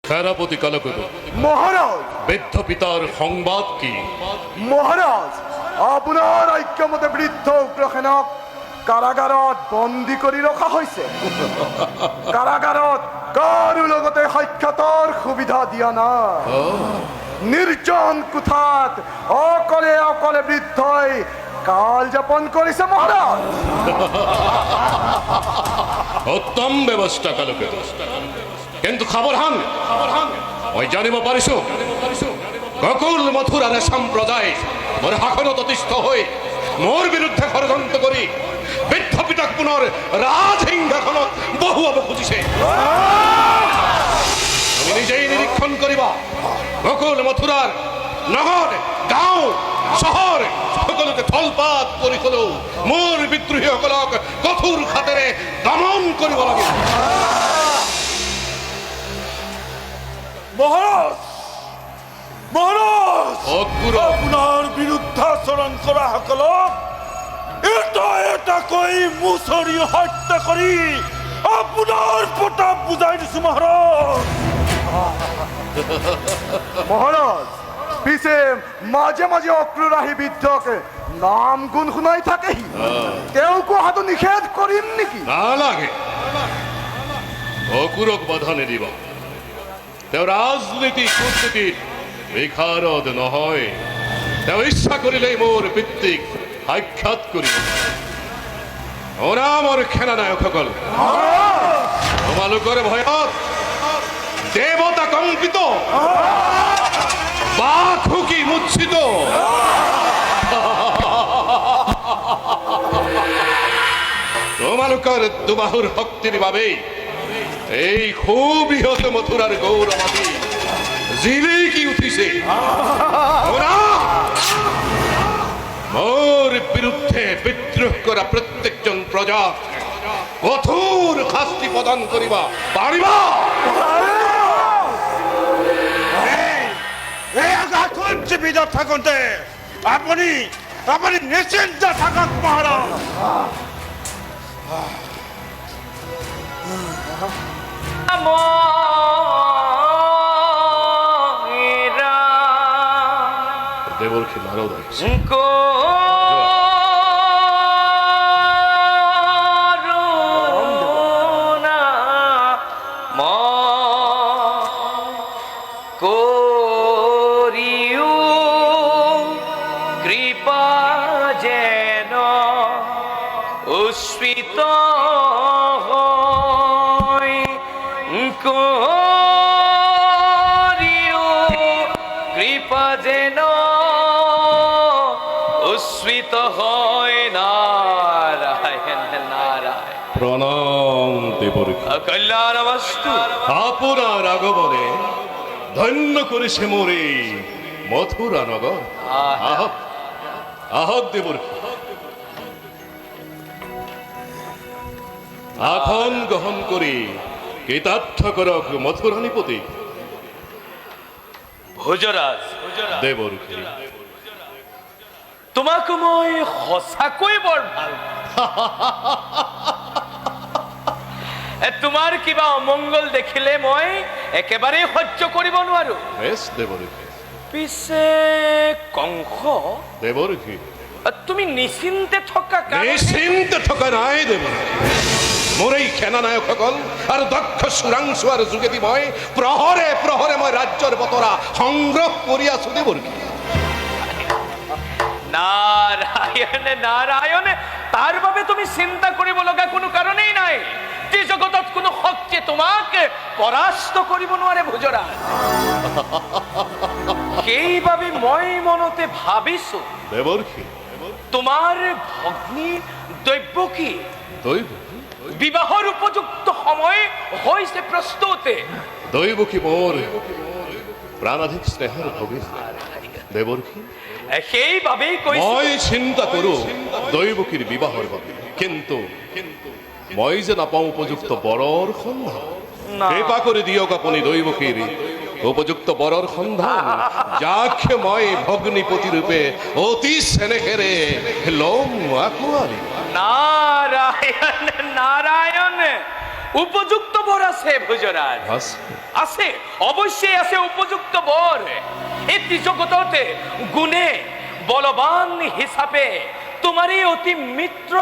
সেনাপতি কালকুট মহারাজ, বৃদ্ধ পিতার সংবাদ কি? মহারাজ, আপোনাৰ ঐক্যমতে বৃদ্ধ উগ্ৰসেনক কাৰাগাৰত বন্দী কৰি ৰখা হৈছে। কাৰাগাৰত কাৰো লগতে সাক্ষাতৰ সুবিধা দিয়া নাই। নিৰ্জন কোঠাত অকলে অকলে বৃদ্ধই কাল যাপন কৰিছে মহাৰাজ। উত্তম ব্যৱস্থা কালকুট, কিন্তু সাৱধান। মই জানিব পাৰিছো গোকুল মথুৰাৰে সম্প্ৰদায় মোৰ শাসনত অতিষ্ঠ হৈ মোৰ বিৰুদ্ধে ষড়যন্ত্ৰ কৰি বৃদ্ধ পিতাক পুনৰ ৰাজসিংহাসনত বহুৱাব খুজিছে। তুমি নিজেই নিৰীক্ষণ কৰিবা। গোকুল মথুৰাৰ নগৰ, গাঁও, চহৰ সকলোতে থলপাত কৰি হলেও মোৰ বিদ্ৰোহীসকলক কঠোৰ হাতেৰে দমন কৰিব লাগিব। মহারাজ, মহারাজ, অকুৰ আপনার বিরুদ্ধাচরণ করা সকলক এটা এটা কই মুছৰি হত্যা কৰি আপনার প্রতাপ বুঝাই দিছো মহারাজ। মহারাজ, পিছে মাজে মাজে অক্ৰূৰাহী বৃদ্ধক নাম গুণ শুনাই থাকেহি। তেওঁকো অহাটো নিষেধ কৰিম নেকি? নালাগে, অকুৰক বাধা নিদিবা। তেওঁ ৰাজনীতি কূটনীতিত বিশাৰদ নহয়। তেওঁ ইচ্ছা কৰিলেই মোৰ পিতৃক সাক্ষাৎ কৰিব। শুনা মোৰ সেনানায়কসকল, তোমালোকৰ ভয়ত দেৱতা কম্পিত, বাঘ হুকি মুচ্ছিত, তোমালোকৰ দুবাহুৰ শক্তিৰ বাবেই এই সুবৃহৎ মথুৰাৰ গৌৰৱাদী জিলিকি উঠিছে। মোৰ বিৰুদ্ধে বিদ্ৰোহ কৰা প্ৰত্যেকজন প্ৰজাক কঠোৰ শাস্তি প্ৰদান কৰিবা পাৰিবা। এই আঘাতখন জীৱিত থাকোঁতে আপুনি আপুনি নিশ্চিন্ত থাকক মহাৰাজ। দেৱৰ্ষি নাৰদ আহিছে। কৃপা যেন উস্মিত কৃপা যেন উস্মিত হয়। নারায়ণ নারায়ণ। প্ৰণাম দেৱৰ্ষি। কল্যাণমস্তু। আপোনাৰ আগমনে ধন্য কৰিছে মোৰ এই মথুৰা নগৰ। আহক আহক দেৱৰ্ষি, আসন গ্ৰহণ কৰি কৃতাৰ্থ কৰক মথুৰাধিপতি। ভোজৰাজ, দেৱৰ্ষি, তোমাক মই সঁচাকৈ বৰ ভাল। তোমাৰ কিবা অমংগল দেখিলে মই একেবাৰে সহ্য কৰিব নোৱাৰো। বেছ দেৱৰ্ষি। পিছে কংস, দেৱৰ্ষি, তুমি নিশ্চিন্তে থকা নিশ্চিন্ত থকা নাই দেৱৰ্ষি। মোৰ এই সেনানায়কসকল আৰু দক্ষ চোৰাংচোৱাৰ যোগেদি মই প্ৰহৰে প্ৰহৰে মই ৰাজ্যৰ বতৰা সংগ্ৰহ কৰি আছো দেৱৰ্ষি। নারায়ণ নারায়ণ, তার বাবে তুমি চিন্তা কৰিব লগা কোনো কাৰণেই নাই। যে জগতত কোনো শক্তি তোমাক পৰাস্ত কৰিব নোৱাৰে ভোজৰাজ। সেইবাবে মই মনতে ভাবিছো দেৱৰ্ষি, তোমাৰ ভগ্নী দৈৱকী দৈৱকী, বিবাহৰ উপযুক্ত সময় হৈছে প্ৰস্তুতে। দৈৱকী মোৰ প্ৰাণাধিক স্নেহৰ ভগিনী দেৱৰ্ষি। সেইবাবেই কৈছো মই চিন্তা কৰো দৈৱকীৰ বিবাহৰ বাবে, কিন্তু মই যে নাপাওঁ উপযুক্ত বৰৰ সন্ধান। কৃপা কৰি দিয়ক আপুনি দৈৱকীৰ উপযুক্ত বৰৰ সন্ধান, যাক মই ভগ্নীপতি ৰূপে অতি চেনেহেৰে ল'ম আকোৱালি। নারায়ণ নারায়ণ, উপযুক্ত বর আছে ভোজরাজ, আছে? আছে, অবশ্যই আছে উপযুক্ত বর। এই ত্রিজগততে গুণে বলবান হিসাবে তোমারই অতি মিত্র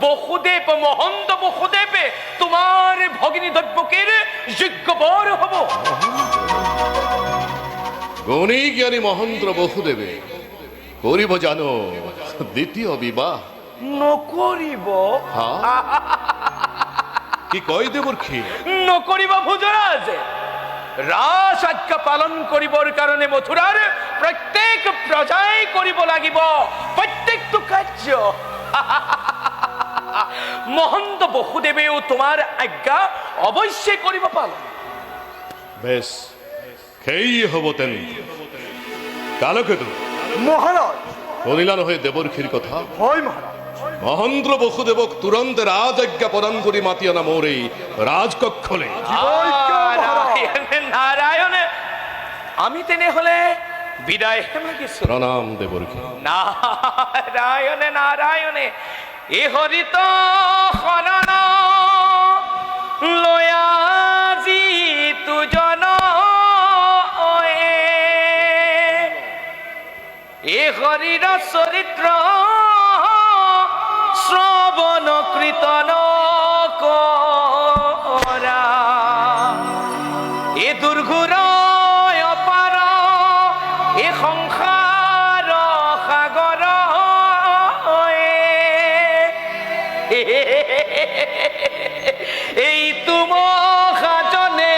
বসুদেব, মহন্ত বসুদেব তোমার ভগিনী দৈবকীর যোগ্য বর হব। গণী জ্ঞানী মহেন্দ্র বহুদেবে করিব জানো দ্বিতীয় বিবাহ। নকরিব, হ্যাঁ? কি কই দেবর খি? নকরিব ভোজরাজ। রাস আজ্ঞা পালন করিবৰ কাৰণে মথুৰাৰ প্ৰত্যেক প্ৰজাই কৰিব লাগিব প্ৰত্যেকটো কাৰ্য। মহন্ত বসুদেৱেও তোমাৰ আজ্ঞা অৱশ্যই কৰিব পালন। বেশ, খেই হব তেন। কালকেতু মহারাজ, শুনিলা নহয় দেবর্ষীর কথা? হয় মহারাজ। মহেন্দ্র বসুদেবক তুরন্ত রাজ আজ্ঞা প্রদান করি মাতি আনা মোর এই রাজকক্ষলে। নারায়ণে নারায়ণে, আমি তেনেহলে বিদায় মাগিছো। প্রণাম দেবর্ষী। নারায়ণে নারায়ণে, এ হরিত শরণ লয়াজি তুজন, এ হরির চরিত্র শ্রবণ কীর্তন করা, এ দুর্ঘুর অপার এ সংসার সাগর, এই তুম সাজনে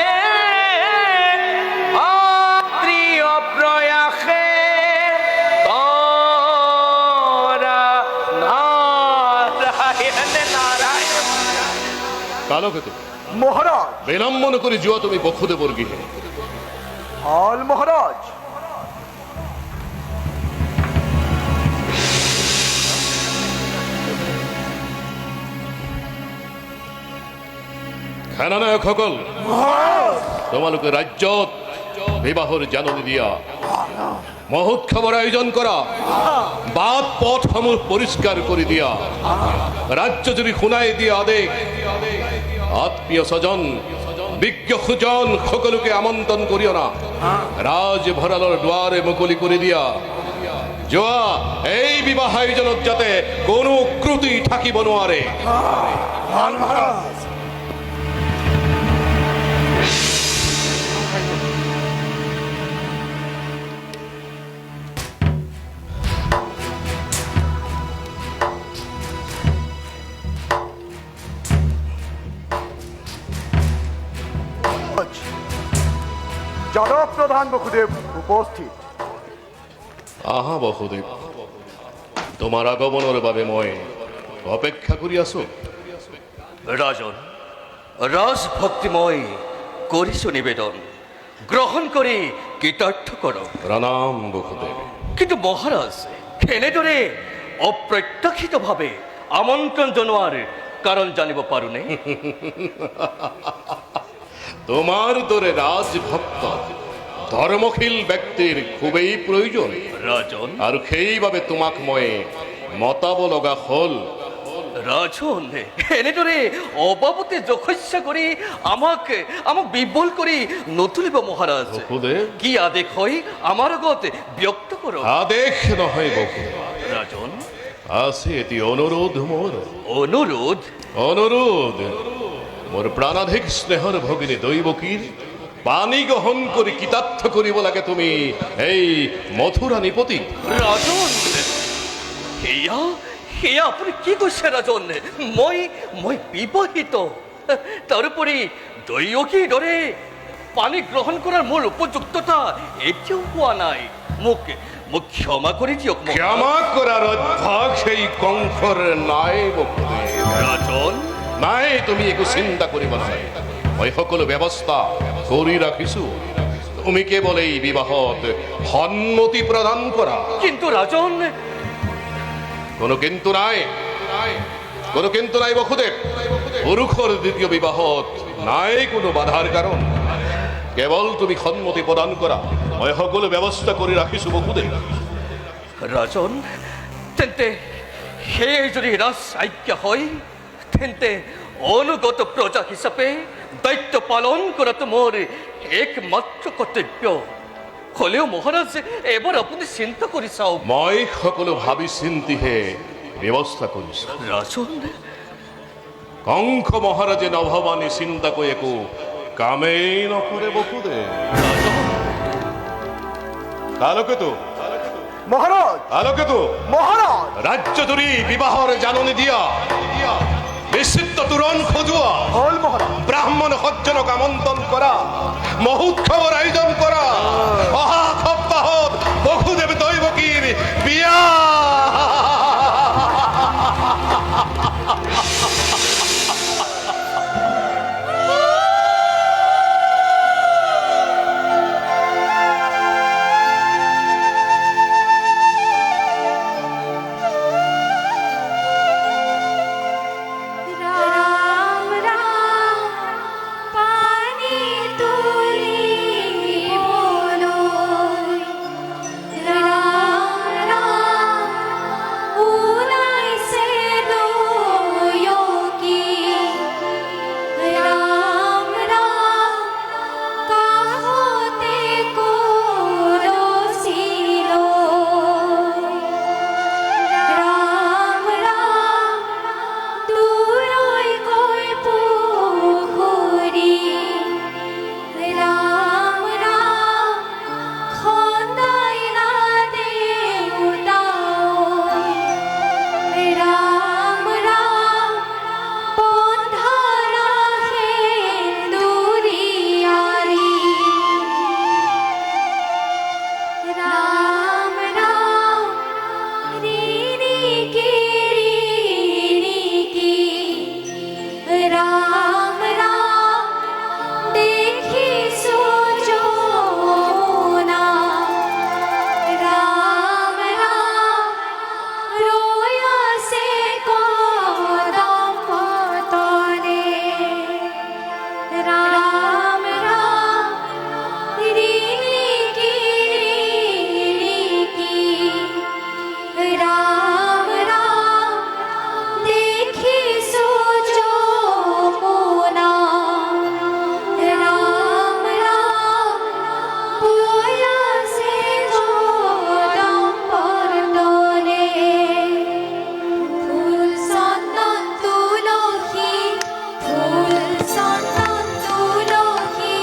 প্রিয় প্রয়াসে কালকেতু মহারাজ, বিলম্বন করি যুয়া তুমি বক্ষদেবর গৃহে। হাল মহারাজ। খেলানায়ক সকল, তোমালোকে রাজ্যত বিবাহর জাননী দিয়া মহৎ খবর আয়োজন করা, বাদ পথ সমূহ পরিষ্কার করে দিয়া, রাজ্য যদি খুনাই দিয়া আদেক আত্মীয় স্বজন বিজ্ঞ সুজন সকলকে আমন্ত্রণ করিও না, রাজ ভরালর দুয়ারে মুকলি করে দিয়া যোৱা এই বিবাহ আয়োজনত যাতে কোনো ক্রুটি থাকিব নোৱাৰে। যাদব প্রধান বসুদেব উপস্থিত। আহা বসুদেৱ, তোমাৰ আগমনৰ বাবে মই অপেক্ষা কৰি আছো। রাজন, রাজ ভক্তিময় করিছো নিবেদন, গ্রহণ করে কৃতার্থ করো। প্ৰণাম বসুদেৱ। কিন্তু মহারাজ, এনেদরে অপ্রত্যাশিতভাবে আমন্ত্রণ জনোৱাৰ কাৰণ জানিব পাৰোনে? তোমার দরে রাজভক্ত ধর্মশীল ব্যক্তির খুবই প্রয়োজন, রাজন, আর সেইভাবে তোমাক মই মতাব লগা হল। রাজন, এনেদরে অবাবতে যশস্যা কৰি আমাক বিবল কৰি নতুলিব মহারাজ। বসুদেৱ, কি আদেশ হয় আমাৰ আগত ব্যক্ত করো। আদেশ নহয় বসুদেৱ, রাজন, আছে এটি অনুরোধ মোর। অনুরোধ? অনুরোধ মোর প্রাণাধিক স্নেহর ভগিনী দৈবকীর পানী গ্রহণ কৰি কৃতার্থ কৰিব লাগে তুমি এই মথুরা নিপতি। রাজন, সেয়া সেয়া আপুনি কি কৈছে ৰাজন? মই বিবাহিত, তাৰোপৰি দৈয়কীৰ দৰে পানী গ্ৰহণ কৰাৰ মোৰ উপযুক্ততা এতিয়াও পোৱা নাই। মোক ক্ষমা কৰি দিয়ক মহাৰাজ। ক্ষমা করার অভ্যাস সেই কংসর নাই বসুদেৱ। ৰাজন, নাই, তুমি একো চিন্তা কৰিব নালাগে, মই সকলো ব্যৱস্থা কৰি ৰাখিছো। তুমি কেৱল এই বিবাহত সন্মতি প্ৰদান কৰা। কিন্তু ৰাজন, কোনো কিন্তু নাই, কোনো কিন্তু নাই বসুদেৱ। পুৰুষৰ দ্বিতীয় বিবাহত নাই কোনো বাধাৰ কাৰণ, কেৱল তুমি সন্মতি প্ৰদান কৰা, মই সকলো ব্যৱস্থা কৰি ৰাখিছো বসুদেৱ। ৰাজন, তেন্তে সেয়ে যদি ৰাজ আজ্ঞা হয় তেন্তে অনুগত প্রজা হিসাবে দায়িত্ব পালন করা তোমার একমাত্র কর্তব্য। হলেও মহারাজ, এবার আপনি চিন্তা কৰি চাওক। মই সকলো ভাবি চিন্তিহে ব্যৱস্থা কৰিছো। রাজন, কংস মহারাজে নভবানী চিন্তা কৰি একো কামেই নকৰে বসুদেৱ। কালকেতু মহারাজ কালকেতু মহারাজ ৰাজ্য ধৰি বিবাহৰ জাননী দিয়া, নিশ্চিত তোৰণ খোজোৱা, হল মহারাজ ব্রাহ্মণ সজ্জনক আমন্ত্রণ করা, মহোৎসৱৰ আয়োজন কৰা, অহা সপ্তাহত বসুদেৱ দৈৱকীৰ বিয়া। রাম রাম পানি তুলি বলো, রাম রাম উলাইছে দয়কি, রাম রাম কাহতে করছিল, রাম রাম দূরই কই পুখুরি, রাম রাম খন্দাই না দেউতাও, রাম রাম বন্ধনা হেন্দুরিয়ারি, রাম রাম রিণিকি রিণিকি, রাম রাম দেখিছো যমুনা, রাম রাম রয়াসে কদম তলে, রাম রাম রিণিকি রিণিকি, রাম রাম দেখিছো যমুনা, রাম রাম বয়াসে কদম তলে, ফুল চন্দন তুলসী, ফুল চন্দন তুলসী,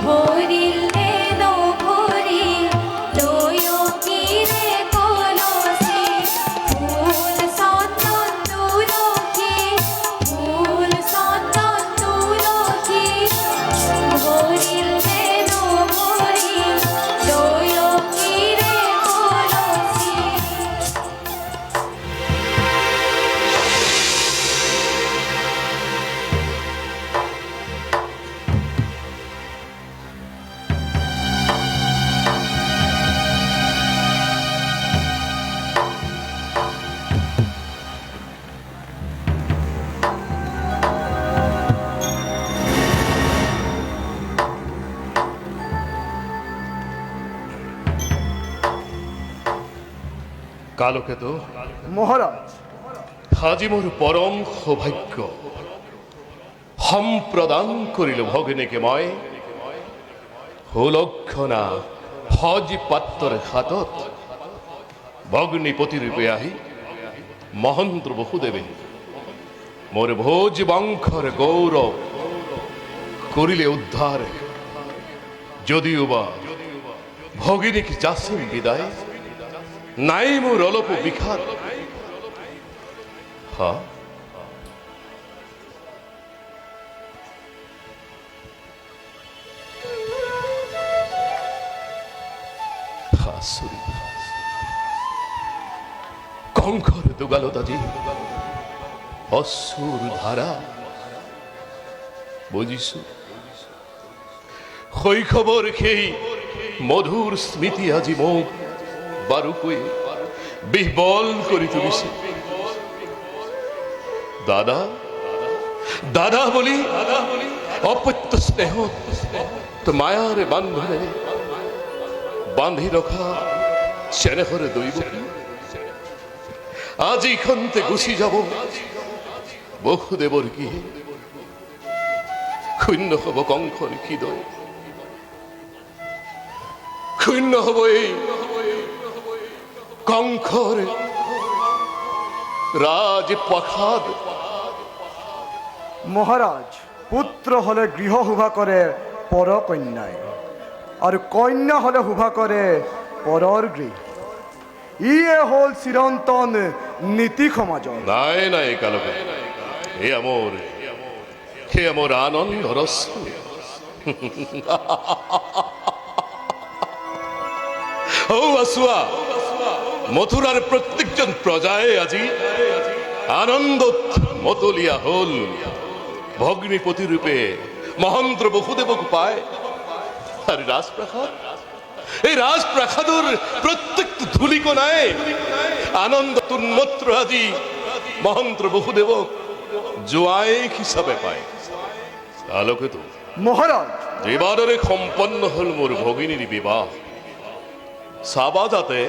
ভরিল নেন ভরি দয়কিরে কলসি, ফুল চন্দন তুলসী, ফুল চন্দন তুলসী, ভরিল নেন ভরি দয়কিরে কলসি। কালকেতু মহারাজ আজি মোর পরম সৌভাগ্য, সম্প্রদান করিল ভগিনীকে ময়, সুলক্ষণা হজ পাত্তর হাতত, ভগ্নিপতি রূপে আহি মহন্ত্র বসুদেবে মোর ভোজ বংশর গৌরব করিলে উদ্ধার। যদিও বা ভগিনীকে যাসিম বিদায়, নাই মোর অলপ বিখাত। হ্যাঁ, হাসুরি কঙ্কর দুগালতাজি অসুর ধারা বুঝিছু, শৈশৱৰ সেই মধুৰ স্মৃতি আজি মোক বাৰুকৈ বিহ্বল কৰি তুলিছে। দাদা দাদা বলি অপত্য স্নেহ মায়াৰে বান্ধনে বান্ধি ৰখা চেনেহৰে দৈৱকী আজি খন্তে গুচি যাব বহুদেৱৰ গৃহে শূন্য হব কংসৰ হৃদয়, শূন্য হব এই কংসৰ ৰাজপ্ৰাসাদ। মহারাজ, পুত্র হলে গৃহ শোভা করে পর কন্যায়, আর কন্যা হলে শোভা করে পরর গৃহ। ইয়ে হল চিরন্তন নীতি সমাজ। নাই নাই কালকে হে আমার আনন্দ রস। ও আসুয়া, মথুরার প্রত্যেকজন প্রজায় আজি আনন্দ মতলিয়া হল। ভগ্নিপতি রূপে মহেন্দ্র বহুদেবক পায়। আর রাজপ্রাসাদ, এই রাজপ্রাসাদর প্রত্যেক ধূলিকণায় আনন্দ তুন্মত্র আজি মহেন্দ্র বহুদেবক জোয়াইক হিসাবে পায়। আলোকিত মহারাজ, এবারে সম্পন্ন হল মোর ভগিনীর বিবাহ। চাবা যাতে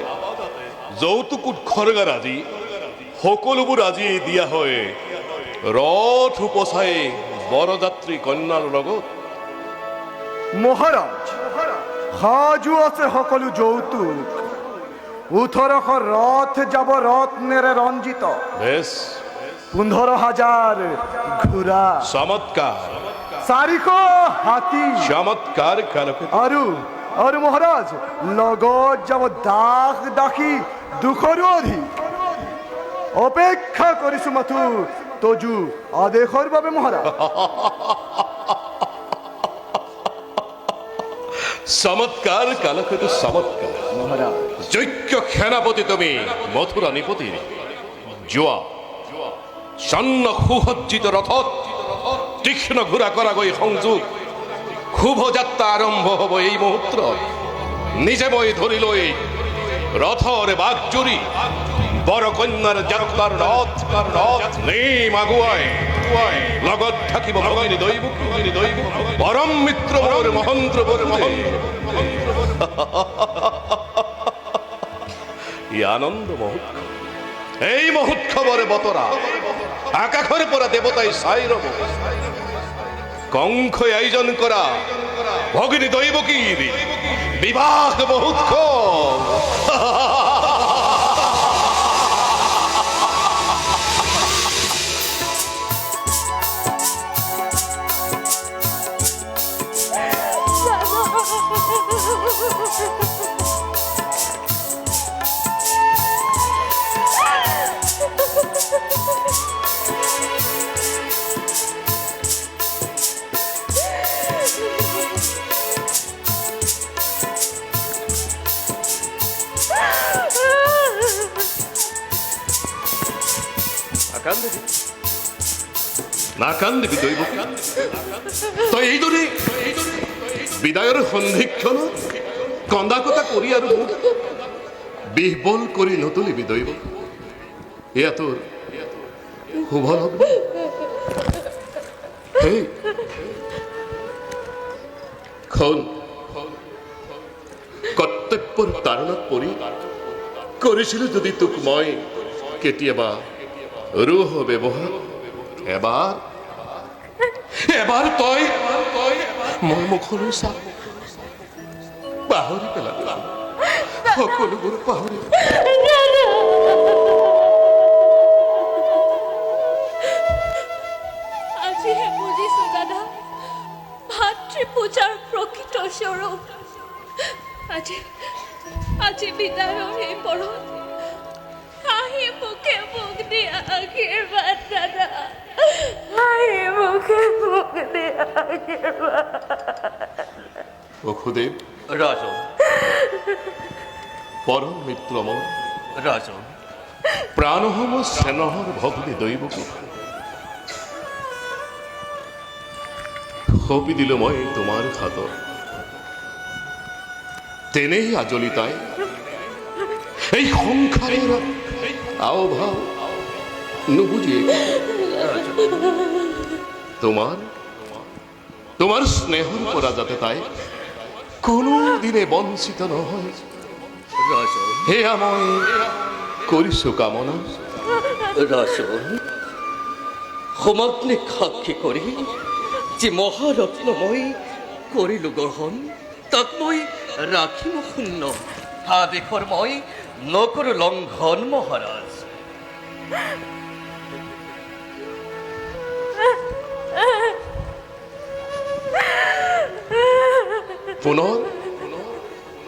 যৌতুক উৎসৰ্গাৰ আজি সকলোবোৰ আজি দিয়া হয় ৰথ উপচাই বৰযাত্ৰী কন্যাৰ লগত। মহারাজ, সাজু আছে সকলো যৌতুক। 1800 রথ যাব রত্নেরে রঞ্জিত। বেশ 15,000 ঘোড়া, চমৎকাৰ 400 হাতী, চমৎকাৰ কালকে আৰু মহারাজ লগত যাব দাস দাসী 200ৰো অধিক। অপেক্ষা কৰিছো মাথো তজু আদেশৰ বাবে মহারাজ। চমৎকাৰ কালকে চমৎকাৰ। মহারাজ, যোগ্য সেনাপতি তুমি মথুৰা নিপতিৰ। যোৱা স্বৰ্ণ সুসজ্জিত ৰথত তীক্ষ্ণ ঘোঁৰা কৰাগৈ সংযোগ। শুভযাত্ৰা আৰম্ভ হ'ব এই মুহূৰ্তত। নিজে মই ধৰি লৈ ৰথৰ বাঘজুৰি বৰ কন্যাৰ যাত্ৰাৰ ৰথ নেম আগুৱাই লগত থাকিব ভগিনী দৈৱকী, পৰম মিত্ৰ মোৰ মহেন্দ্ৰ ই আনন্দ মহোৎসৱ। এই মহোৎসৱৰ বতৰা আকাশৰ পৰা দেৱতাই চাই ৰব। কংসই আয়োজন কৰা ভগিনী দৈৱকীৰ বিবাহ মহোৎসৱ। নাকান্দিবি দৈৱকী, তই এইদৰে বিদায়ৰ সন্ধিক্ষণ কন্দা কটা কৰি আৰু মোক বিহ্বল কৰি নতুলিবি দৈৱকী। এয়া তোৰ শুভ লগ্ন। হেই খন কৰ্তব্যৰ তাৰণত পৰি কৰিছিলো যদি তোক মই কেতিয়াবা ৰূহ ব্যৱহাৰ, এবাৰ তই মোৰ মুখলৈ চা। পাহৰি পেলালি সকলোবোৰ পাহৰি। আজিহে বুজিছো দাদা, ভাতৃ পূজাৰ প্ৰকৃত স্বৰূপ। আজি বিদায়ৰ এই পৰত আহি মুখে মুখ দিয়া আশীৰ্বাদ দাদা, আহি মুখে মুখ দিয়া আশীৰ্বাদ। বসুদেৱ ৰাজন, পৰম মিত্ৰ মোৰ, ৰাজন, প্ৰাণসম স্নেহৰ ভগ্নী দৈৱকী সঁপি দিলো মই তোমাৰ হাতত। তেনেই আজলি তাই এই সংসাৰৰ আও ভাও নুবুজিয়ে তোমাৰ স্নেহৰ পৰা যাতে তাই কোনোদিনে বঞ্চিত নহয়, ৰাজন, সেয়া মই কৰিছো কামনা। ৰাজন, সমাগ্নে সাক্ষী কৰি যে মহাৰত্নময় কৰিলো গ্ৰহণ, তাক মই ৰাখিম শূন্য। আদেশৰ মই নকৰো লংঘন মহাৰাজ।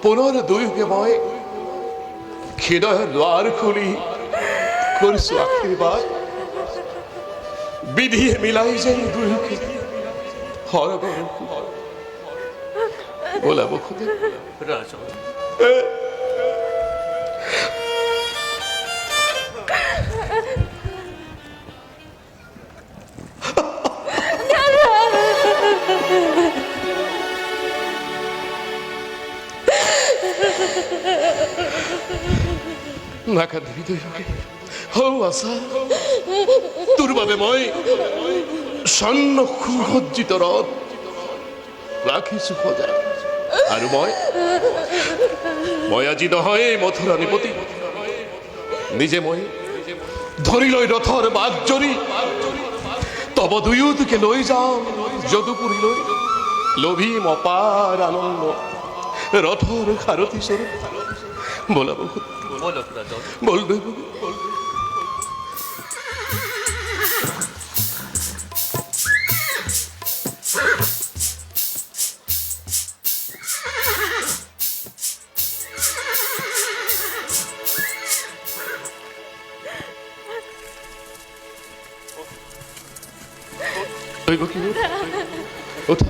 পুনৰ দুয়োকে মই হৃদয়ৰ দুৱাৰ খুলি কৰিছো আশীৰ্বাদ। বিধিয়ে মিলাই যেন দুয়োকে সৰগৰ বোলাব খোজে। ৰাজন, নাকান্দিবি দুয়োকে। হৌ আছা, তোৰ বাবে মই স্বৰ্ণ সুসজ্জিত ৰথ ৰাখিছো সজাই। আৰু মই আজি নহয় মথুৰা নিপতি, নিজে মই ধৰি লৈ ৰথৰ বাট জৰি তব দুয়োকে লৈ যাওঁ যদুপুৰীলৈ। লভিম অপাৰ আনন্দ ৰথৰ সাৰথী স্বৰূপ। বোলাব বলক ৰাজন। বল দৈবকে। দৈবকী ওঠা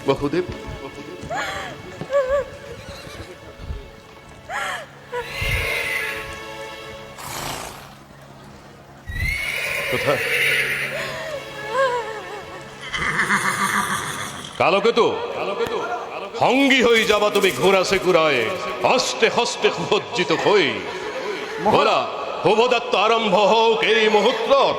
বাহুদেব। কালকেতু সঙ্গী হৈ যাবা তুমি ঘোঁৰা চেকুৰায়, হস্তে হস্তে সুসজ্জিত হৈ। বলা শুভযাত্ৰা আৰম্ভ হওক এই মুহূৰ্তত।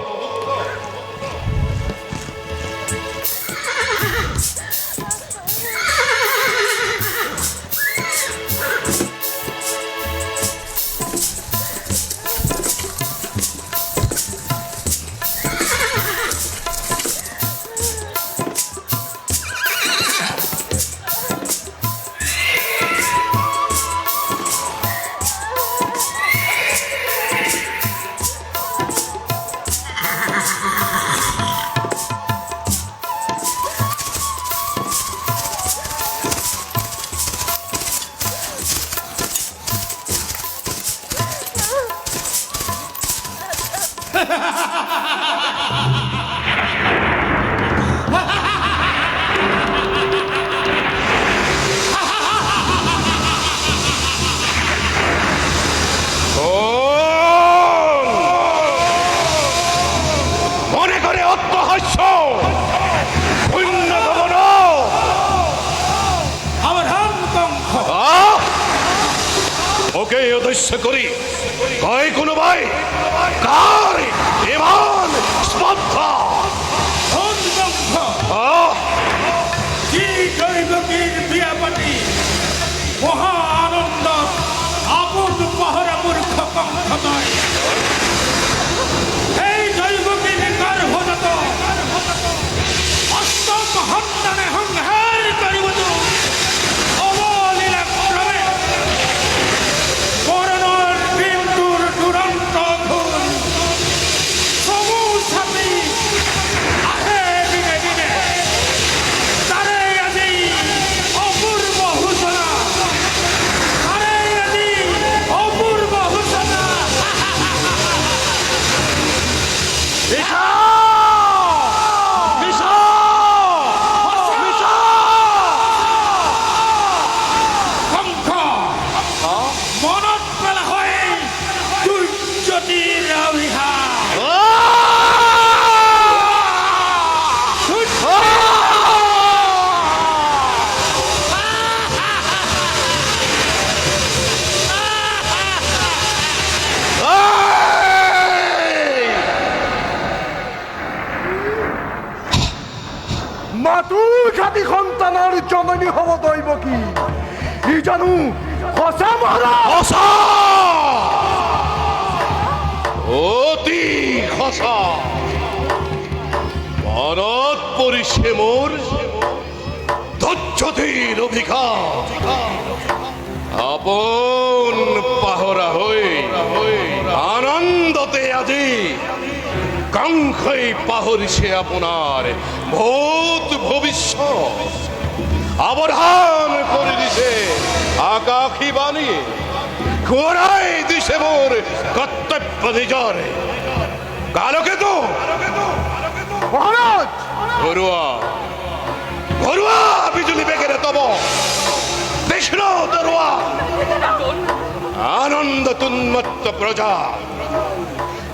মনে করে অত্যহাস্য শূন্য গমন ওকে উদ্দেশ্য করি কয় কোনো ভাই কার ইমান স্পর্ধা মহা আনন্দ আপন পাহরা মূর্খ কণ্ঠ নয়। এই দৈবকীর গর্ভজাত অষ্টম সন্তানে সংহার করিব অবলীলা ক্রমে মরণর বিন্দুর দুরন্ত ঘূর্ণ সমু ছাতি আহে দিনে দিনে তারে আজি অপূর্ব সূচনা, তারে আজি অপূর্ব সূচনা। কঙ্খ মনত পেলা হয় দুৰ্যতিৰ অভিশাপ। মাতুল খাতি সন্তানৰ জননী হব দৈবকী। ই জানো সঁচা মহাৰাজ? অতি সঁচা। করিছে মোর ধৈর্যধীর অভিঘাত আপন পাহরা হয়ে আনন্দতে আজি কাঙ্ক্ষই পাহরিছে আপনার ভূত ভবিষ্যৎ আবধান করে দিছে আকাশী বাণী ঘোরাই দিছে মোর কর্তব্য নিজর কালকে তো মহারাজ ঘরুয়া ঘরুয়া বিজুলি বেগেরে তব কৃষ্ণ তরুয়া আনন্দ তুন্মত্ত প্রজা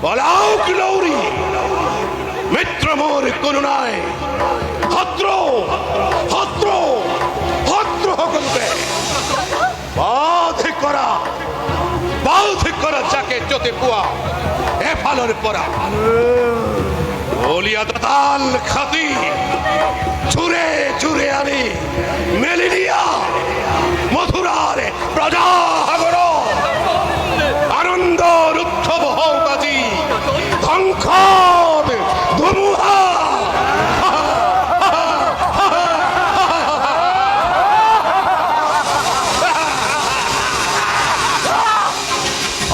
বলাও লৌরি মিত্র মোর করুণায় হত্র হত্র হত্র হকলবে বাধ করা যাকে চোখে কুয়া এ ফালর পরা বলিয়া দাতাল খাতি চুরে চুরে আনি মেলিনিয়া মথুরার প্রজাগর আনন্দ উৎসব হোক আজি ধ্বংসদ ধুমুহা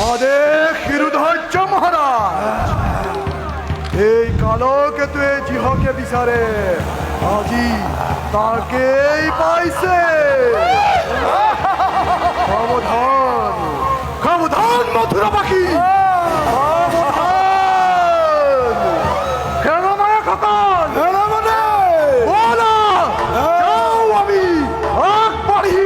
আদেশ হিরুধৈর্য মহারাজ এই কালকে তুই জিহকে বিচারে আজি তাকেই পাইছে সাবধান সাবধান মথুরা পাখি সাবধান হেরমায়া খতন হেরমানে বলা যাও আমি আগ বাড়ি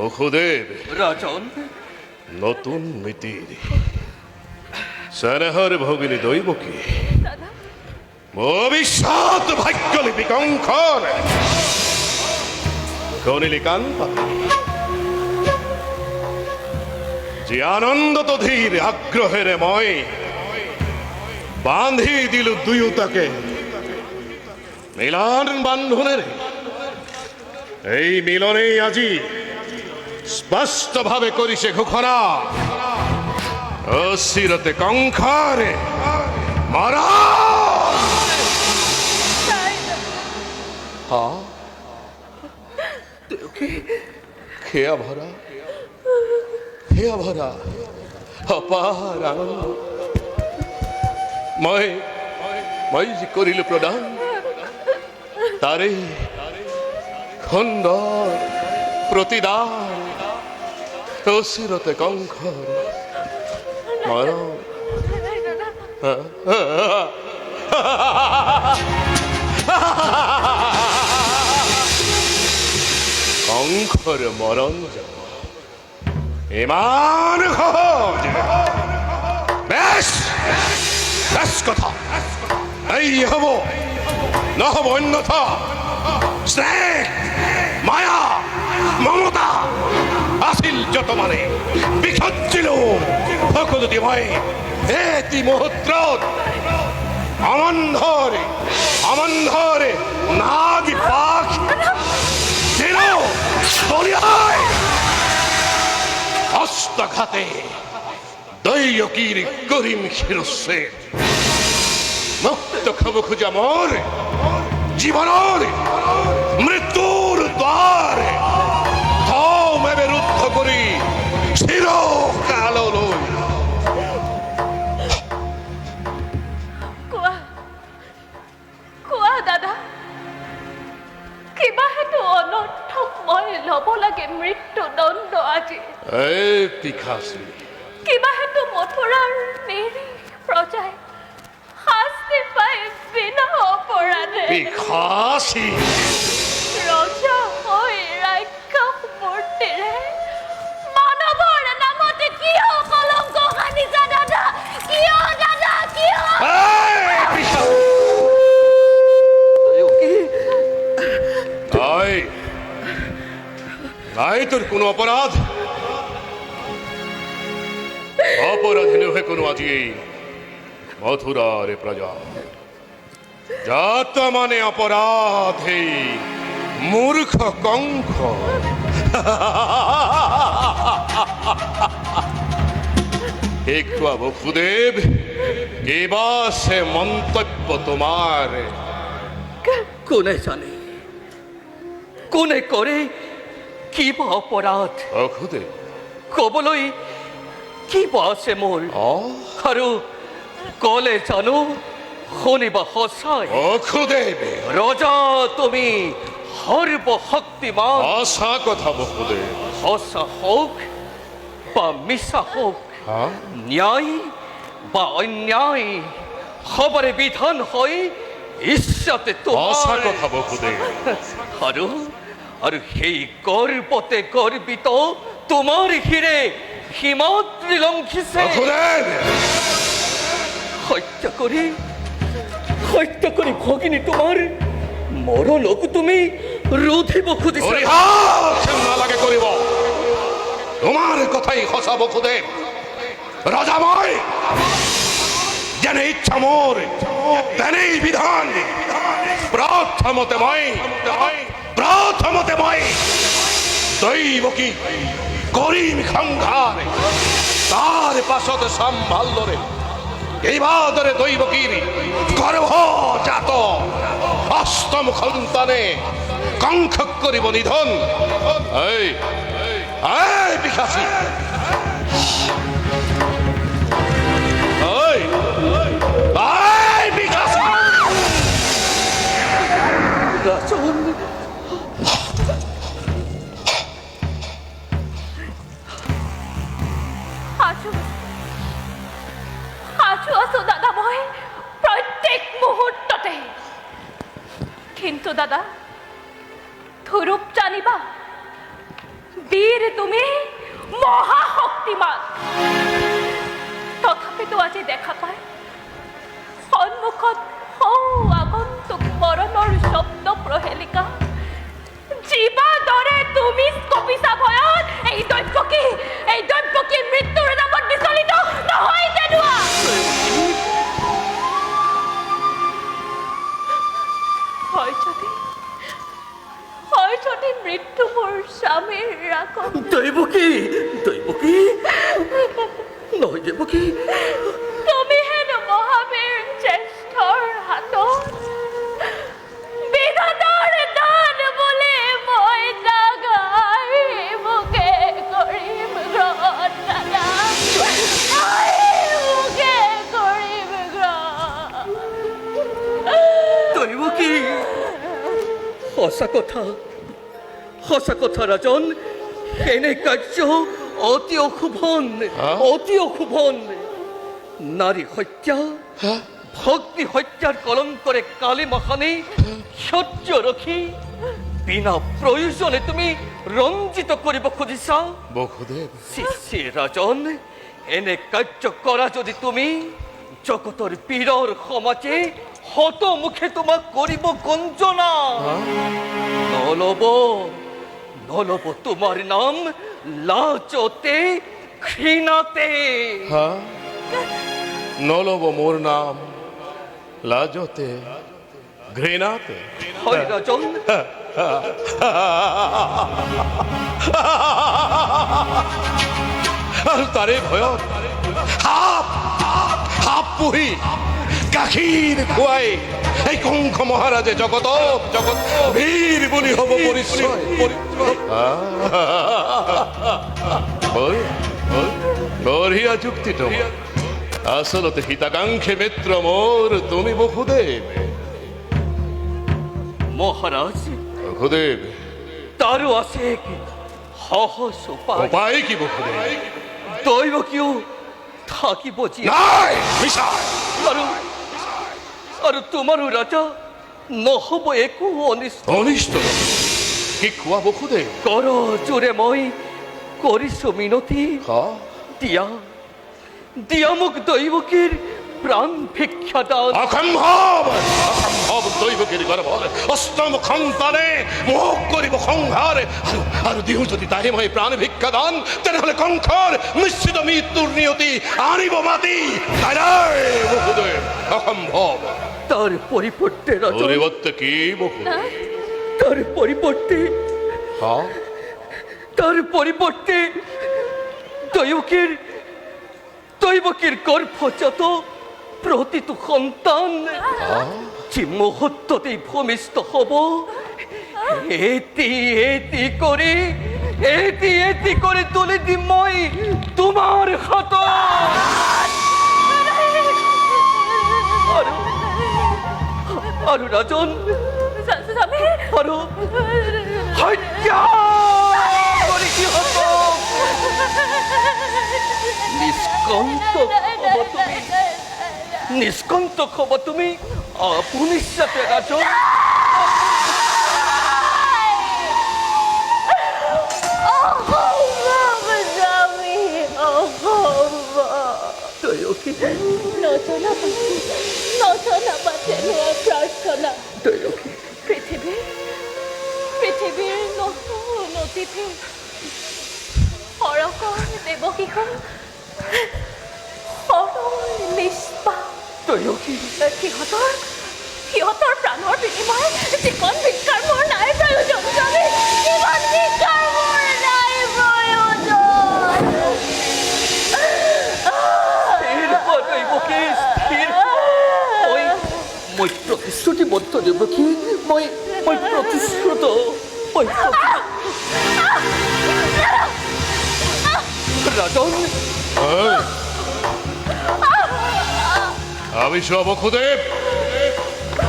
অখুদেব রাজন নতুন মিতির সনহর ভগিনী দৈবকী ভবিষ্যৎ ভাগ্য লিপি কঙ্কর কনিলি কান পাতি যে আনন্দ তো ধীর আগ্রহের ময় বাঁধি দিল দুইতাকে মিলন বান্ধনের এই মিলনেই আজি স্পষ্ট ভাবে করিছে ঘোষণা অস্থিরতে কঙ্খারে মারা খেয়া ভরা খেয়া ভরা অপার আনন্দ মই যে করিল প্রদান তারে খন্ড প্রতিদান অস্থিরতে কঙ্খর মারা কঙ্খর মরণ ইমান খোঁজ বেশ বেশ কথা এই হব না হব অন্যথা স্নেহ মায়া মমতা আসিল যত মানে বিসর্জিল সকল দিবয় এটি মুহূর্ত অমন্ধরে নাগি পাখ দিল দলিয়ায় হস্তঘাতে দৈয়কীর করিম শিরস্যে মুক্ত খব খুঁজা মোর জীবনের মৃত্যুর দ্বার মেবে রুদ্ধ করি চিরকাল লই কোৱা দাদা কিবা হেতু অনৰ্থক মই ল'ব লাগে মৃত্যুদণ্ড আজি এই পিখাচি কিবা হেতু মথুৰাৰ নিৰীহ প্ৰজাই শাস্তি পাই বিনা অপৰাধে পিখাচি ৰজা হৈ ৰাক্ষস মূৰ্তিৰে মানৱৰ নামতে কিয় কলংক সানিছা দাদা কিয় দাদা কিয় নাই তোর কোনো অপরাধ অপরাধী নহে কোনো আজি এই মথুরারে প্রজা যত মানে অপরাধে মূর্খ কঙ্ক। বসুদেব এবা সে মন্তব্য তোমার। কোনে জানে, কোনে করে কি বা অপরাধ, বসুদেব কবলই কি বা আছে মোর, আৰু কলে জানো শুনিবা সঁচাই। বসুদেব ৰজা তুমি সৰ্বশক্তিমান, আশা কথা বসুদেব। সঁচা হোক বা মিছা হোক, ন্যায় বা অন্যায় সবৰে বিধান হৈ ঈশ্বতে আশা তোমাৰ। কথা বসুদেব। আৰু সেই গৰ্বতে গৰ্বিত তোমাৰ শিৰে সীমাদ্ৰী লংঘিছে। বসুদেব হত্যা কৰি ভগিনী তোমাৰ মৰণকো তুমি ৰোধিব খুজিছা। পরিহাস নালাগে করিব। তোমার কথাই সঁচা বসুদেব। রাজাময় যেনে ইচ্ছা মোর তেনেই বিধান। প্রথমতে মই দৈব কি করিম সংঘার, তার পাশত সম্ভাল ধরে এইবাদরে দৈবকীর গর্ভজাত অষ্টম সন্তানে কঙ্খক করিব নিধন। এই এই পিশাচী, এই এই পিশাচী। রাজন, আছো আছো দাদা, মই প্ৰত্যেক মুহূৰ্ততে। কিন্তু দাদা ধুরূপ জানিবা, বীর তুমি মহাশক্তিমান। তথাপিতো আজি দেখা পায় সন্মুখত আগন্তুক মৰণৰ শব্দ প্ৰহেলিকা, জীৱা দৰে তুমি কপিছা ভয়ত এই দৈব্যকী মৃত্যুৰ নামত বিচলিত নহয় জানোৱা? হয় যদি মৃত্যু মোৰ স্বামীৰ ৰাগত। দৈবকী নহয়, দেৱকী তুমি হেনো মহাবীৰ জ্যেষ্ঠৰ হাতত বিধানৰ দান বুলি মই জাগাই মুখে কৰিম গ্ৰহণ দাদা, মুখে কৰিম গ্ৰহণ। দৈবকী সঁচা কথা ৰাজন, এনে কাৰ্য অতি অশুভন। নারী হত্যা, ভক্তি হত্যার কলঙ্করে কালি মাখানি সহ্য রখি বিনা প্রয়োজনে তুমি রঞ্জিত করিব খুঁজিছা। বসুদেব শ্রী রাজন, এনে কার্য করা যদি তুমি জগতর বীরর সমাজে হত মুখে তোমাক করিব গঞ্জনা। নলব তোমার নাম লাজতে ঘৃণাতে। নলব মোর নাম লাজতে ঘৃণাতে। হয় রাজন, আর তারে ভয়ত হাপ পুহি গাখীর খুৱাই এই কংস মহারাজে জগত বীর বুলি হব পৰিচয়। বঢ়িয়া যুক্তি তোমার। আসলতে হিতাকাঙ্ক্ষী মিত্র মোর তুমি বসুদেব। মহারাজ বসুদেব তারও আছে এক সহজ উপায়। উপায় কি বসুদেব? দৈবকীও থাকিব যি নাই মিছা। আৰু তোমাৰো ৰাজা নহব একো অনিষ্ট। অনিষ্ট কি কোৱা বসুদেব? কৰ জোৰে মই কৰিছো মিনতি, দিয়া মোক দৈবকীৰ প্ৰাণ ভিক্ষা দান। অসম্ভৱ দৈবকীৰ গৰ্ভত অষ্টম সন্তানে মোক কৰিব সংহাৰ। আৰু দিওঁ যদি তাহে মই প্ৰাণ ভিক্ষা দান, তেনেহলে কংসৰ নিশ্চিত মৃত্যুৰ নিয়তি আনিব মাতি। বসুদেৱ অসম্ভৱ। তার পরিবর্তে রাজন, পরিবর্তে কি মুকুল? তার পরিবর্তে হ্যাঁ তার পরিবর্তে দৈবকীর গর্ভজাত প্রতিত সন্তান যে মুহূর্ততেই ভূমিষ্ঠ হব, এটি করে তুলে দিম মই তোমার হাত। আরো রাজন, আরো হত্যা করে কি হতো? নিষ্কণ্টক হব তুমি আপনি সাথে রাজন। দয়কি প্রার্থনা দয়কি পৃথিৱীৰ নদীতে সৰকৰ দেৱকীখন নিষ্পাপ দয়কি সিহঁতৰ প্ৰাণৰ বিনিময় জীৱন ভিক্ষাৰ মোৰ নাই প্ৰয়োজন। স্বামী, জীৱন ভিক্ষাৰ মোৰ নাই প্ৰয়োজন। মই প্ৰতিশ্ৰুতিবদ্ধ দেৱকী, মই প্ৰতিশ্ৰুত। রাজন, এই, আমি সবখুদেব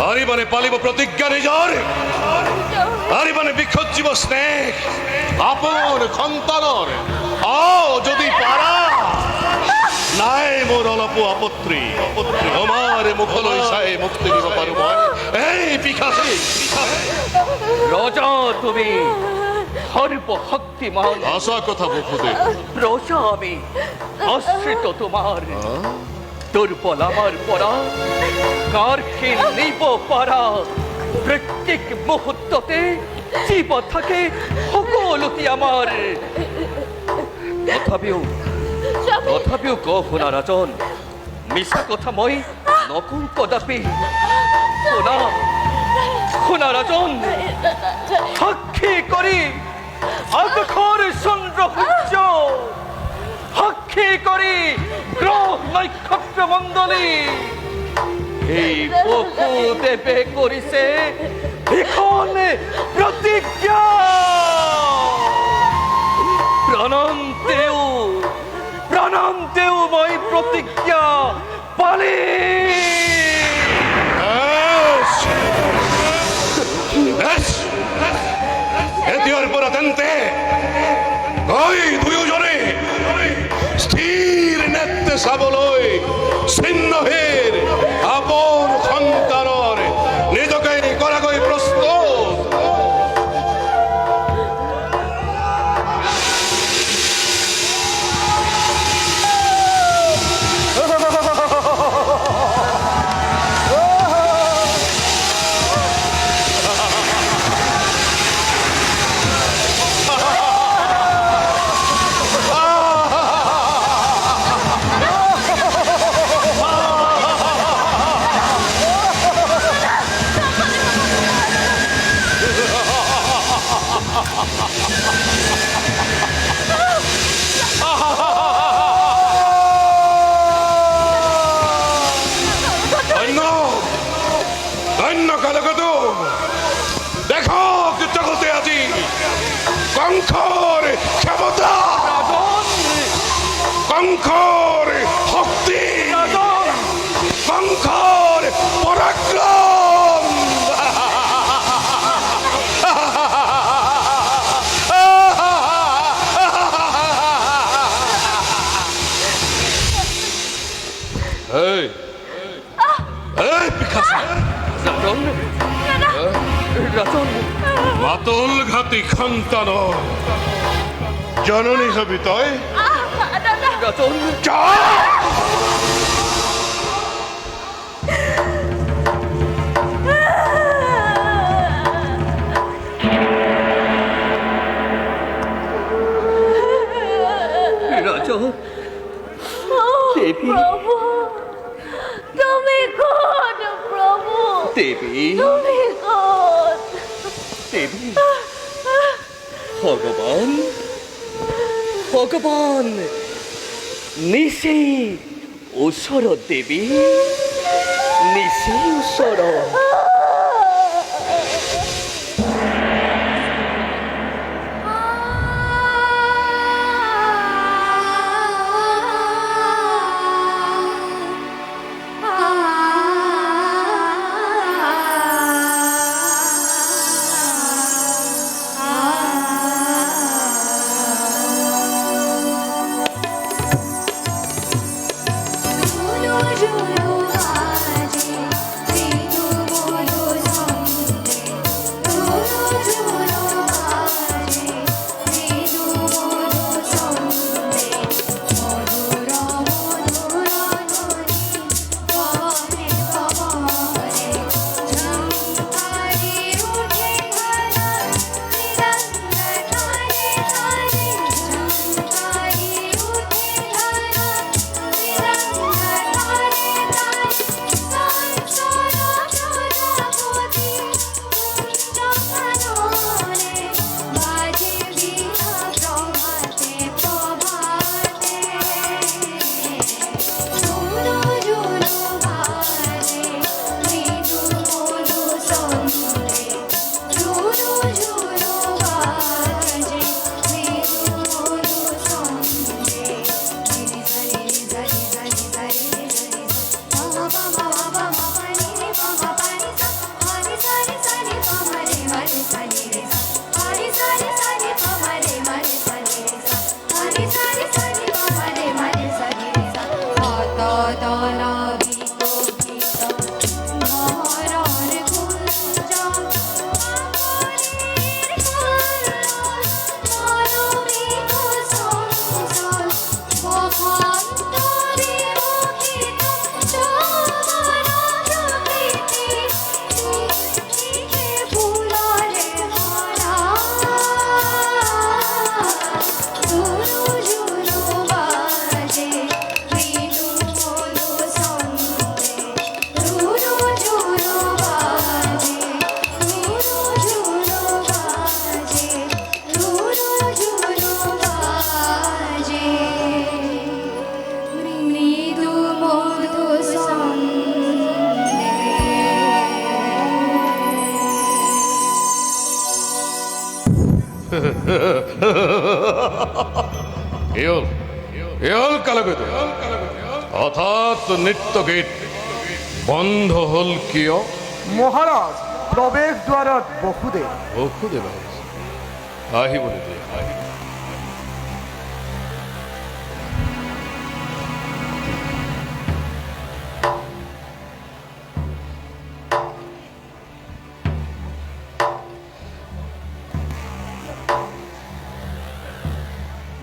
আরিবানে পালিব প্রতিজ্ঞা নিজর, আরিবানে বিক্ষজ্জীব স্নেহ আপন সন্তানর যদি পারা নাই মোর অলপ আপত্তি আমার মুখলৈ চাই মুক্তি দিব পাৰো মই। এই পিখাচি, রাজা তুমি সর্বশক্তিমান, আশা কথা বখুদেব। প্রজা আমি আশ্রিত তোমার। দুর্বল আমার পরা, কারহীন নিব পারা। প্রত্যেক মুহূর্ততে জীব থাকে সকলতি আমার। তথাপিও শুনা ৰাজন, মিছা কথা মই নকওঁ কদাপি। শুনা ৰাজন, সাক্ষী কৰি আকাশৰ চন্দ্ৰ সূৰ্য, সাক্ষী কৰি গ্ৰহ নক্ষত্ৰ মণ্ডলী, এই বসুদেৱে কৰিছে ভীষণ প্ৰতিজ্ঞা। প্রাণাম দেও মই প্রতিজ্ঞা পালি। এতিয়াৰ পৰা তেন্তে দুয়োজনে স্থিৰ নেত্ৰে চাবলৈ ছিন্নহীৰ আপন সন্তানৰ নিজকে কৰাকৈ প্ৰস্তুত। ধন্য কালকতো দেখো জগতে আজি কংখৰ ক্ষমতা, কংখৰ শক্তি, কংখৰ পৰাক্ৰম। মাতল ঘাতি সন্তান জননী হবি তই। রাজন, রাজন, দেবী, প্রভু, তুমি কোন প্রভু? দেবী তুমি কোন? দেবী ভগবান ভগবান নিশি ওসর দেবী নিশি ওসর এল কালগত অর্থাৎ নৃত্য গীত বন্ধ হল কিয়? মহারাজ প্রবেশ দ্বাৰত বহুদেৱ বহুদেৱ আহিবলৈ দিয়ে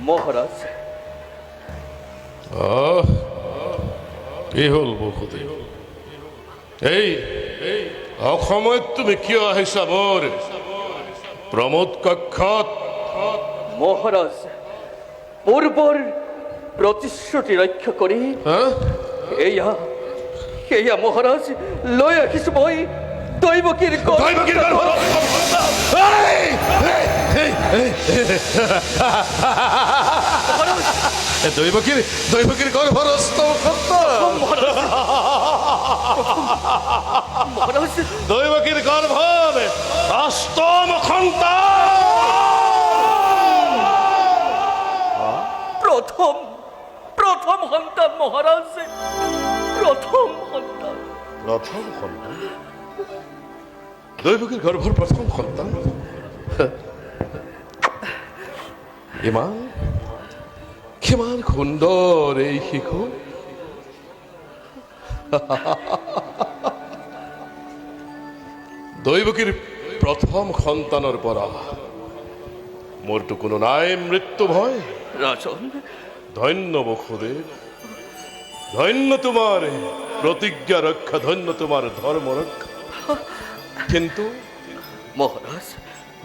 মহারাজ কি হল বহুদেৱ? এই অসমত তুমি কিয় আহিছা মোৰ প্ৰমোদ কক্ষত? মহারাজ পূর্বর প্রতিশ্রুতি রক্ষা করি এইয়া এইয়া মহারাজ লৈ আহিছো মই দৈবকীর দৈবকীৰ গৰ্ভত দৈবকীৰ গৰ্ভস্থ মহারাজ দৈবকীৰ গৰ্ভত অষ্টম প্রথম প্রথম সন্তান মহারাজ প্রথম সন্তান প্ৰথম সন্তান দৈবকীৰ গৰ্ভৰ প্ৰথম সন্তান ইমান কিমান সুন্দৰ এই শিশু দৈবকীৰ প্ৰথম সন্তানৰ পৰা মোৰতো কোনো নাই মৃত্যু ভয়। রাজন ধন্য বসুদেৱ, ধন্য তোমাৰ প্ৰতিজ্ঞা ৰক্ষা, ধন্য তোমাৰ ধৰ্ম ৰক্ষা। কিন্তু মহারাজ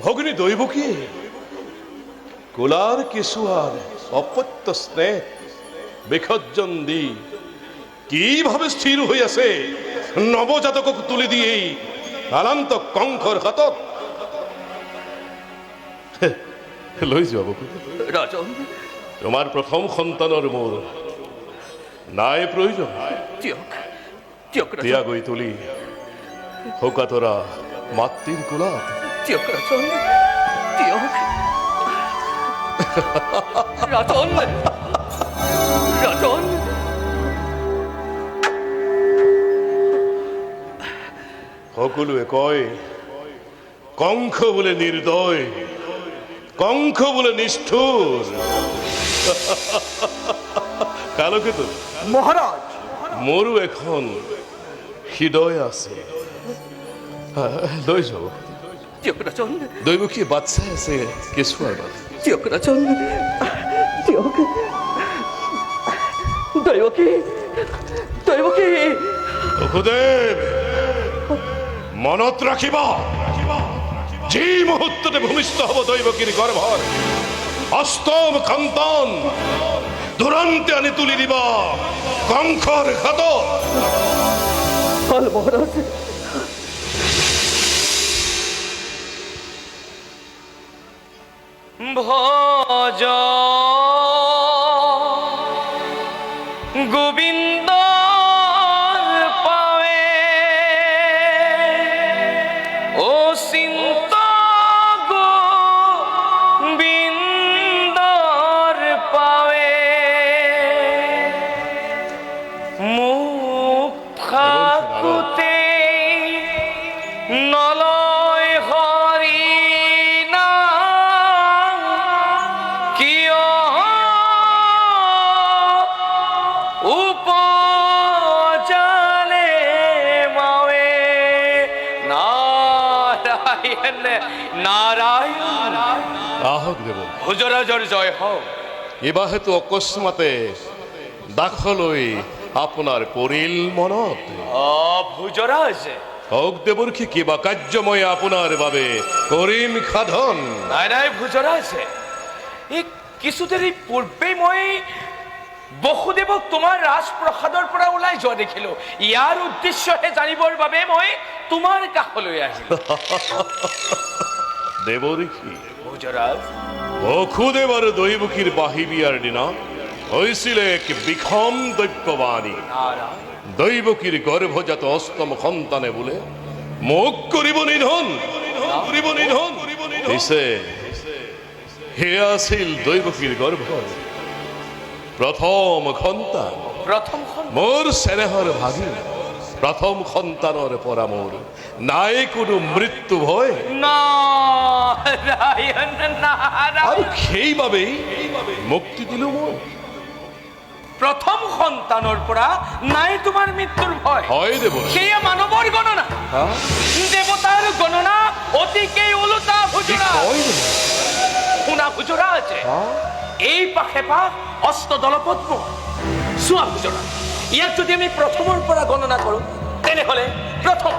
ভগিনী দৈবকী কোলাৰ কেঁচুৱাৰ অপত্য স্নেহ বিসৰ্জন দি কিভাৱে স্থিৰ হৈ আছে নবজাতকক তুলি দিয়েই আলান্ত কংখর হাতত লৈ যাব রাজন তোমাৰ প্ৰথম সন্তানৰ মোৰ নাই প্ৰয়োজন দিয়ক দিয়ক রাজন দিয়া গৈ তুলি শোকাতৰা মাতৃৰ কোলাত দিয়ক রাজন দিয়ক রাজন রাজন সকলোৱে কয় কংখ বোলে নিৰ্দয় কংখ বোলে নিষ্ঠুৰ কালকেতো মহারাজ মোৰো এখন হৃদয় আছে লৈ যাব দিয়ক রাজন দৈবকী বাচ্চা আছে কেঁচুৱাৰ বাট দিয়ক রাজন দিয়ক দৈবকী দৈবকী অসুদেৱ মনত ৰাখিবা যি মুহূৰ্ততে ভূমিষ্ঠ হ'ব দৈবকীৰ গৰ্ভৰ অষ্টম সন্তান দুৰন্তে আনি তুলি দিবা কংখৰ ঘাটত ভাল মহারাজ ভজ গোবিন্দ পাৱে ও সিন্ত গোবিন্দর পাৱে মুখ থাকুতে নলয় হরি নাম কিয় উপজালে মাৱে নারায়ণ নারায়ণ আহক দেৱ ভোজরাজৰ জয় হওক এবাৰ হেতু অকস্মাতে দাখলৈ আপোনাৰ পৰিল মনত ভোজরাজ হওক দেৱৰ কি কিবা কাৰ্যময় আপোনাৰ বাবে কৰিম সাধন নাই নাই ভোজরাজ এই কিছুদেৰি পূৰ্বেই মই বসুদেৱক তোমাৰ ৰাজপ্ৰসাদৰ পৰা ওলাই যোৱা দেখিলো ইয়াৰ উদ্দেশ্যহে জানিবৰ বাবে মই তোমাৰ কাষলৈ আহিলো দেৱৰীখি ভোজরাজ বসুদেৱ আৰু দৈবকীৰ বাঁহী বিয়াৰ দিনা হৈছিলে এক বিষম দৈত্যবাণী নারায়ণ দৈবকীৰ গৰ্ভজাত অষ্টম সন্তানে বোলে মোক কৰিব নিধন পিছে সেয়া আছিল দৈবকীৰ গৰ্ভৰ প্ৰথম সন্তান প্ৰথম মোৰ চেনেহৰ ভাগিন প্ৰথম সন্তানৰ পৰা মোৰ নাই কোনো মৃত্যু ভয় নারায়ণ নারায়ণ আৰু সেইবাবেই মুক্তি দিলো মই প্ৰথম সন্তানৰ পৰা নাই তোমাৰ মৃত্যুৰ ভয় হয় দেৱ সেয়া মানৱৰ গণনা দেৱতাৰ গণনা অতিকেই ওলোটা ভোজরাজ শুনা ভোজরাজ এই পাশে পাশ অষ্টদলপদ্ম চোৱা ভোজরাজ ইয়াক যদি আমি প্ৰথমৰ পৰা গণনা কৰো তেনেহলে প্ৰথম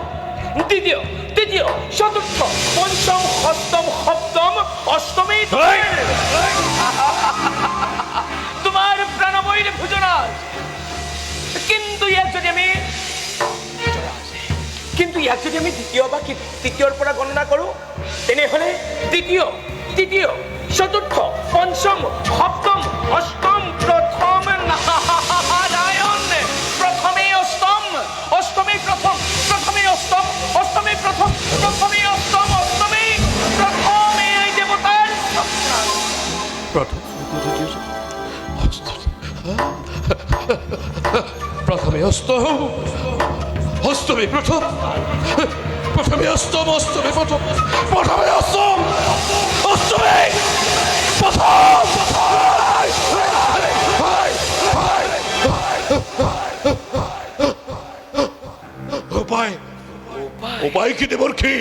দ্বিতীয় তৃতীয় চতুৰ্থ পঞ্চম ষষ্ঠম সপ্তম অষ্টমী তোমাৰ প্রাণময়ীর ভোজরাজ কিন্তু ইয়াক যদি আমি দ্বিতীয় বা তৃতীয়ৰ পৰা গণনা কৰো তেনেহলে দ্বিতীয় তৃতীয় চতুৰ্থ পঞ্চম সপ্তম অষ্টম প্ৰথম নারায়ণ প্ৰথমে অষ্টম অষ্টমী প্ৰথম প্ৰথমে অষ্টম অষ্টমী প্ৰথম প্ৰথমে অষ্টম অষ্টমী প্ৰথমে দেৱতাৰ প্রথমে অষ্টম অষ্টমী প্রথম প্রথমে অষ্টম অষ্টমী প্রথম প্রথমে অষ্টম অষ্টমী প্রথম উপায় উপায় কি দেবর কি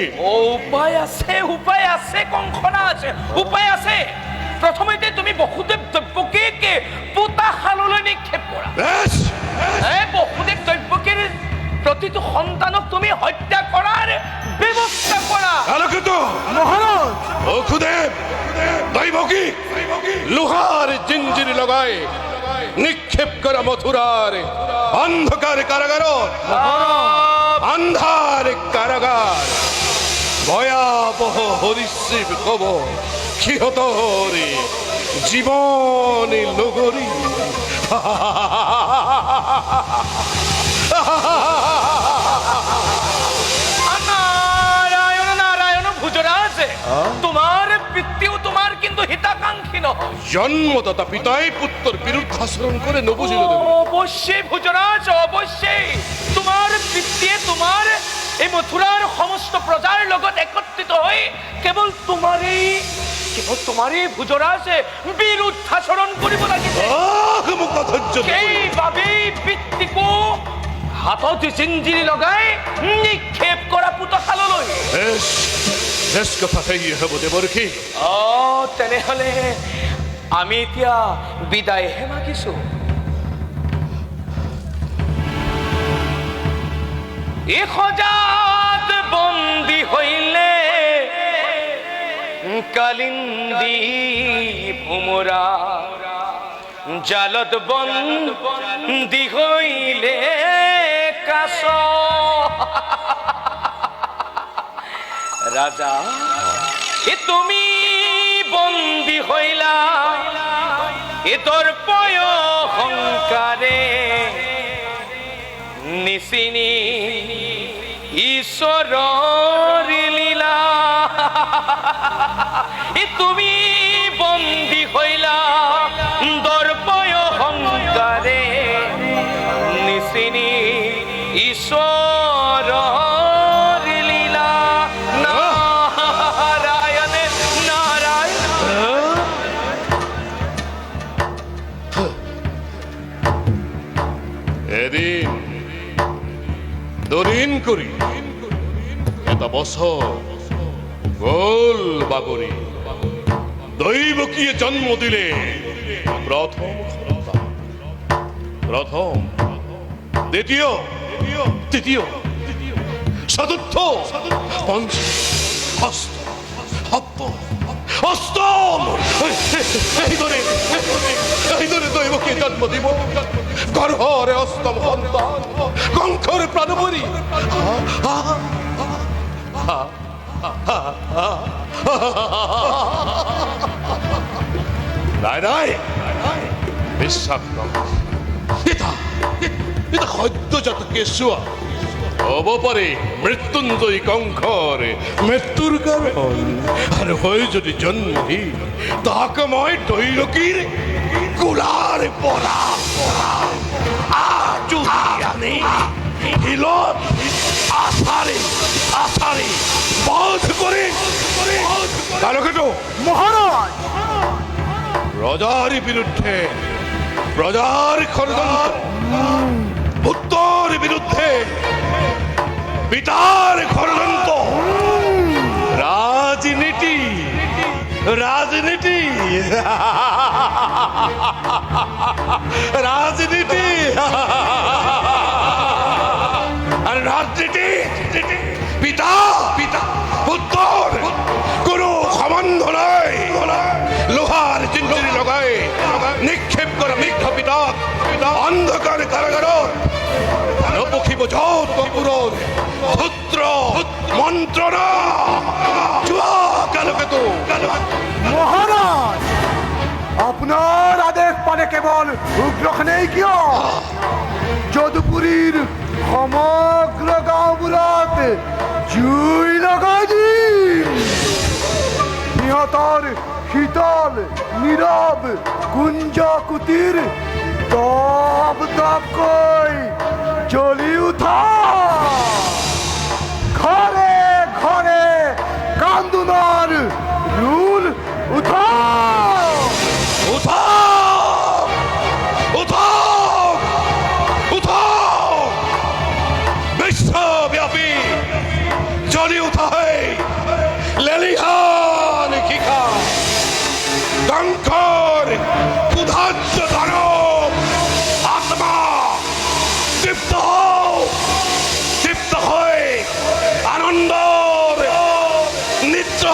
উপায় আছে কংখনা আছে উপায় আছে প্রথমেতে তুমি বসুদেৱ দৈবকীকে পোতাশাললৈ নিক্ষেপ কৰা বসুদেৱ দৈবকীৰ প্ৰতিটো সন্তানক তুমি হত্যা কৰাৰ ব্যৱস্থা কৰা মহারাজ বসুদেৱ দৈবকী লোহার জিঞ্জির লগায় নিক্ষেপ করা মথুরার অন্ধকার কারাগার আন্ধার কারাগার ভয়াবহ হরিশ্রীব খবর কি হতো রে জীবনে লগরি নারায়ণ নারায়ণ ভুজরাজ, তোমার পিতৃও তোমার কিন্তু হিতাকাঙ্ক্ষী নয়। জন্মদাতা পিতাই পুত্র বিরুদ্ধে আচরণ করে নবুঝিল দেব অবশ্যই ভুজরাজ, অবশ্যই তোমার পিতৃ তোমার এই মথুরার সমস্ত প্ৰজাৰ লগত একত্ৰিত হৈ কেৱল তোমাৰেই ভুজৰাজ বিৰুদ্ধাচৰণ কৰিব লাগিছে। মোক ধৈৰ্য সেইবাবেই পিতৃকো হাতত জিঞ্জিৰি লগাই নিক্ষেপ কৰা পুতশাললৈ। শেষ কথা সেয়ে হ'ব দেৱৰ্ষি। তেনেহলে আমি এতিয়া বিদায়হে মাগিছো। এই সজাত বন্দী হইলে কালিন্দী ভোমরা, জালত বন্দী হইলে কাছ। রাজা এ তুমি বন্দী হইলা এ দর্পয় অহংকারে, নিচিনি ঈশ্বৰৰ লীলা। এ তুমি বন্দী হইলা দর্পয় অহংকারে, নিচিনি ঈশ্বৰৰ লীলা। নারায়ণ নারায়ণ। এদিন দরিন করি এটা বছর গোল বাগরি দৈবকীয়ে জন্ম দিলে প্রথম সন্তান, প্রথম দ্বিতীয় তৃতীয় চতুর্থ পঞ্চম ষষ্ঠ সপ্তম অষ্টম এই ধরে দৈবকীয়ে জন্ম দিব গর্ভরে অষ্টম সন্তান কঙ্কর প্রাণবরী। নাই নাই বিশ্বাস এটা সদ্যজাত কেঁচুৱা হব পাৰে মৃত্যুঞ্জয়ী কংসৰ মৃত্যুৰ কাৰণ, আৰু হয় যদি জন্মহী তাক মই দৈৰকীৰ কোলাৰ পৰা আনি শিলত আছাৰি বধ কৰি তালকেতো মহারাজ, প্রজার বিরুদ্ধে প্রজার ষড়যন্ত্র, পুত্র বিরুদ্ধে পিতার ষড়যন্ত্র, রাজনীতি রাজনীতি রাজনীতি আর রাজনীতি পিতা পিতা পুত্র কোনো সম্বন্ধ নাই। লোহার জিঞ্জিরি লগায় নিক্ষেপ করে মিথ্যা পিতা অন্ধকার কারাগার নপক্ষিব যত পুরন পুত্র মন্ত্রণা কালকেতু। মহারাজ, আপনার আদেশ পালে কেবল উগ্রখানেই কিয় যদুপুরীর সমগ্র গাঁওবোৰত জুই লগাই দিম। সিহঁতৰ শীতল নীৰৱ কুঞ্জ কুটিৰ দপ দপকৈ জ্বলি উঠা। ঘৰে ঘৰে কান্দোনৰ ৰোল উঠা। বিশ্বব্যাপী জ্বলি উঠা লেলিহান শিখা কঙ্কর উদাহ্য দানব আত্মা দীপ্ত হয় আনন্দর নিদ্রা